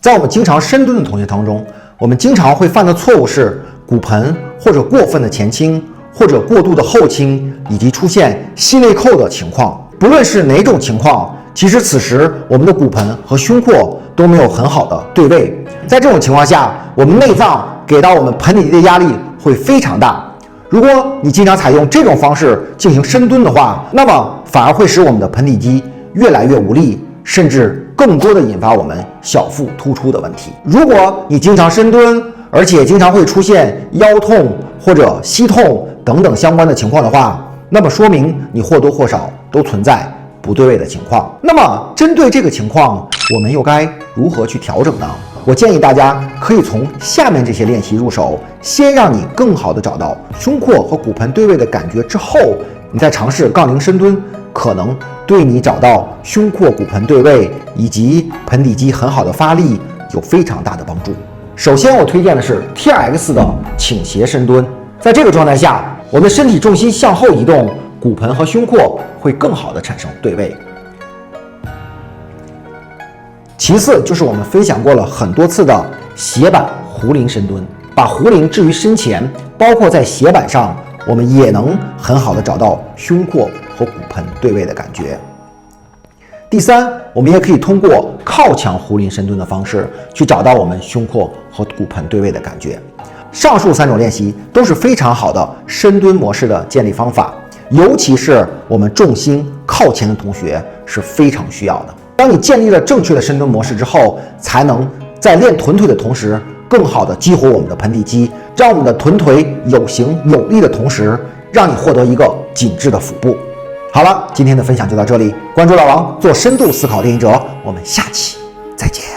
在我们经常深蹲的同学当中，我们经常会犯的错误是骨盆或者过分的前倾，或者过度的后倾，以及出现膝内扣的情况。不论是哪种情况，其实此时我们的骨盆和胸廓都没有很好的对位。在这种情况下，我们内脏给到我们盆底肌的压力会非常大。如果你经常采用这种方式进行深蹲的话，那么反而会使我们的盆底肌越来越无力，甚至更多的引发我们小腹突出的问题。如果你经常深蹲，而且经常会出现腰痛或者膝痛等等相关的情况的话，那么说明你或多或少都存在不对位的情况。那么针对这个情况，我们又该如何去调整呢？我建议大家可以从下面这些练习入手，先让你更好的找到胸廓和骨盆对位的感觉之后，你再尝试杠铃深蹲，可能对你找到胸廓骨盆对位以及盆底肌很好的发力有非常大的帮助。首先我推荐的是 TRX 的倾斜深蹲，在这个状态下，我们身体重心向后移动，骨盆和胸廓会更好的产生对位。其次就是我们分享过了很多次的斜板壶铃深蹲，把壶铃置于身前，包括在斜板上，我们也能很好的找到胸廓和骨盆对位的感觉。第三，我们也可以通过靠墙壶铃深蹲的方式去找到我们胸廓和骨盆对位的感觉。上述3种练习都是非常好的深蹲模式的建立方法，尤其是我们重心靠前的同学是非常需要的。当你建立了正确的深蹲模式之后，才能在练臀腿的同时，更好的激活我们的盆底肌，让我们的臀腿有形有力的同时，让你获得一个紧致的腹部。好了，今天的分享就到这里，关注老王做深度思考练习者，我们下期再见。